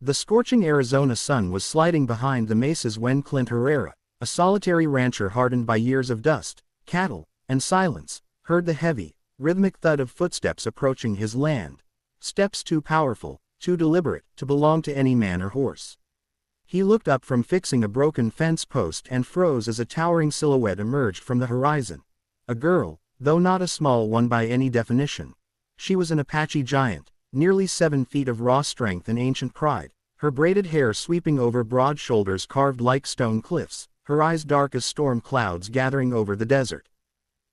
The scorching Arizona sun was sliding behind the mesas when Clint Herrera, a solitary rancher hardened by years of dust, cattle, and silence, heard the heavy, rhythmic thud of footsteps approaching his land. Steps too powerful, too deliberate, to belong to any man or horse. He looked up from fixing a broken fence post and froze as a towering silhouette emerged from the horizon. A girl, though not a small one by any definition. She was an Apache giant, nearly 7 feet of raw strength and ancient pride, her braided hair sweeping over broad shoulders carved like stone cliffs, her eyes dark as storm clouds gathering over the desert.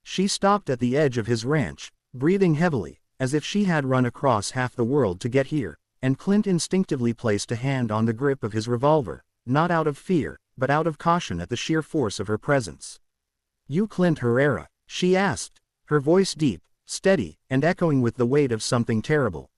She stopped at the edge of his ranch, breathing heavily, as if she had run across half the world to get here, and Clint instinctively placed a hand on the grip of his revolver, not out of fear, but out of caution at the sheer force of her presence. "You Clint Herrera?" she asked, her voice deep, steady, and echoing with the weight of something terrible.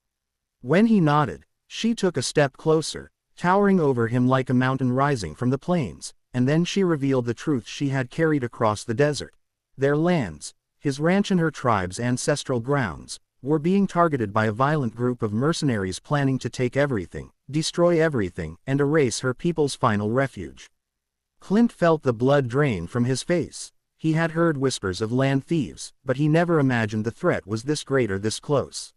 When he nodded, she took a step closer, towering over him like a mountain rising from the plains, and then she revealed the truth she had carried across the desert. Their lands, his ranch and her tribe's ancestral grounds, were being targeted by a violent group of mercenaries planning to take everything, destroy everything, and erase her people's final refuge. Clint felt the blood drain from his face. He had heard whispers of land thieves, but he never imagined the threat was this great or this close.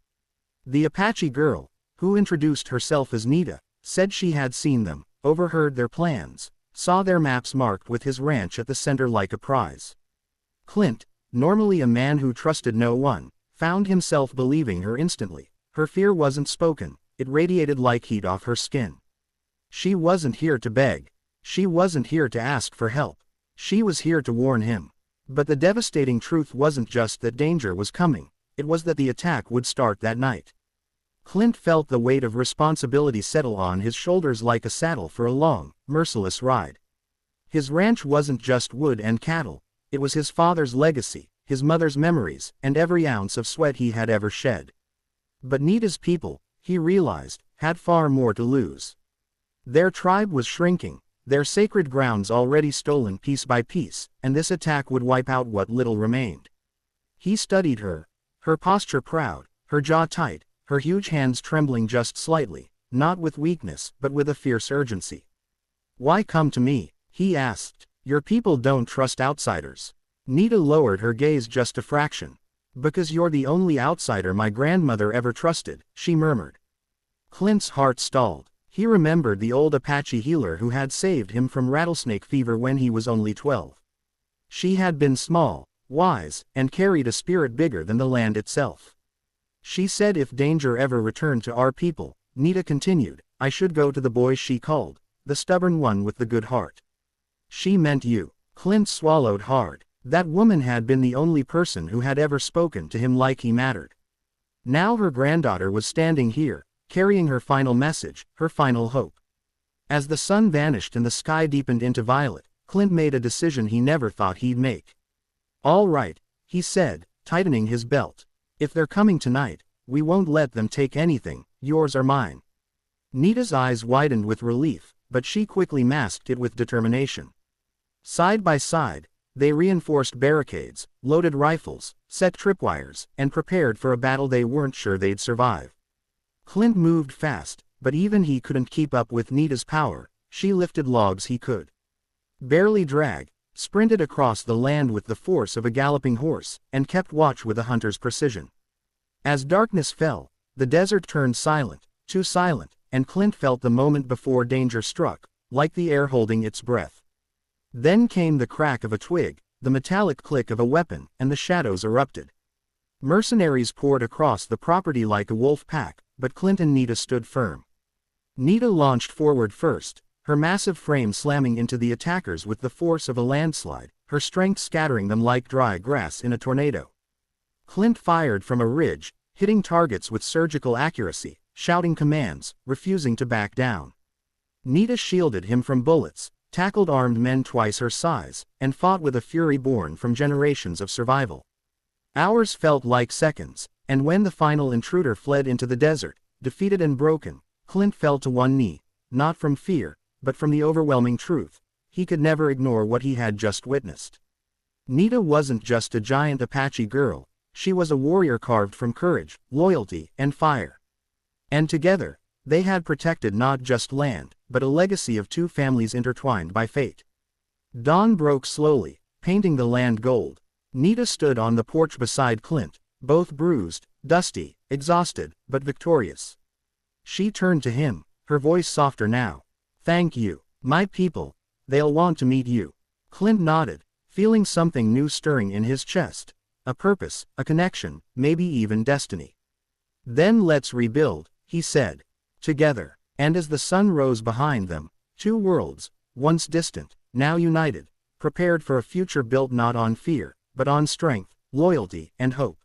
The Apache girl, who introduced herself as Nita, said she had seen them, overheard their plans, saw their maps marked with his ranch at the center like a prize. Clint, normally a man who trusted no one, found himself believing her instantly. Her fear wasn't spoken, it radiated like heat off her skin. She wasn't here to beg. She wasn't here to ask for help. She was here to warn him. But the devastating truth wasn't just that danger was coming, it was that the attack would start that night. Clint felt the weight of responsibility settle on his shoulders like a saddle for a long, merciless ride. His ranch wasn't just wood and cattle, it was his father's legacy, his mother's memories, and every ounce of sweat he had ever shed. But Nita's people, he realized, had far more to lose. Their tribe was shrinking, their sacred grounds already stolen piece by piece, and this attack would wipe out what little remained. He studied her, her posture proud, her jaw tight, her huge hands trembling just slightly, not with weakness but with a fierce urgency. "Why come to me?" he asked. "Your people don't trust outsiders." Nita lowered her gaze just a fraction. "Because you're the only outsider my grandmother ever trusted," she murmured. Clint's heart stalled. He remembered the old Apache healer who had saved him from rattlesnake fever when he was only 12. She had been small, wise, and carried a spirit bigger than the land itself. She said if danger ever returned to our people, Nita continued, I should go to the boy she called, the stubborn one with the good heart. She meant you. Clint swallowed hard. That woman had been the only person who had ever spoken to him like he mattered. Now her granddaughter was standing here, carrying her final message, her final hope. As the sun vanished and the sky deepened into violet, Clint made a decision he never thought he'd make. "All right," he said, tightening his belt. "If they're coming tonight, we won't let them take anything, yours or mine." Nita's eyes widened with relief, but she quickly masked it with determination. Side by side, they reinforced barricades, loaded rifles, set tripwires, and prepared for a battle they weren't sure they'd survive. Clint moved fast, but even he couldn't keep up with Nita's power. She lifted logs he could barely drag, sprinted across the land with the force of a galloping horse, and kept watch with a hunter's precision. As darkness fell, the desert turned silent, too silent, and Clint felt the moment before danger struck, like the air holding its breath. Then came the crack of a twig, the metallic click of a weapon, and the shadows erupted. Mercenaries poured across the property like a wolf pack, but Clint and Nita stood firm. Nita launched forward first, her massive frame slamming into the attackers with the force of a landslide, her strength scattering them like dry grass in a tornado. Clint fired from a ridge, hitting targets with surgical accuracy, shouting commands, refusing to back down. Nita shielded him from bullets, tackled armed men twice her size, and fought with a fury born from generations of survival. Hours felt like seconds, and when the final intruder fled into the desert, defeated and broken, Clint fell to one knee, not from fear, but from the overwhelming truth. He could never ignore what he had just witnessed. Nita wasn't just a giant Apache girl, she was a warrior carved from courage, loyalty, and fire. And together, They had protected not just land, but a legacy of two families intertwined by fate. Dawn broke slowly, painting the land gold. Nita stood on the porch beside Clint, both bruised, dusty, exhausted, but victorious. She turned to him, her voice softer now. "Thank you, my people. They'll want to meet you." Clint nodded, feeling something new stirring in his chest. A purpose, a connection, maybe even destiny. "Then let's rebuild," he said. Together. And as the sun rose behind them, two worlds, once distant, now united, prepared for a future built not on fear, but on strength, loyalty, and hope.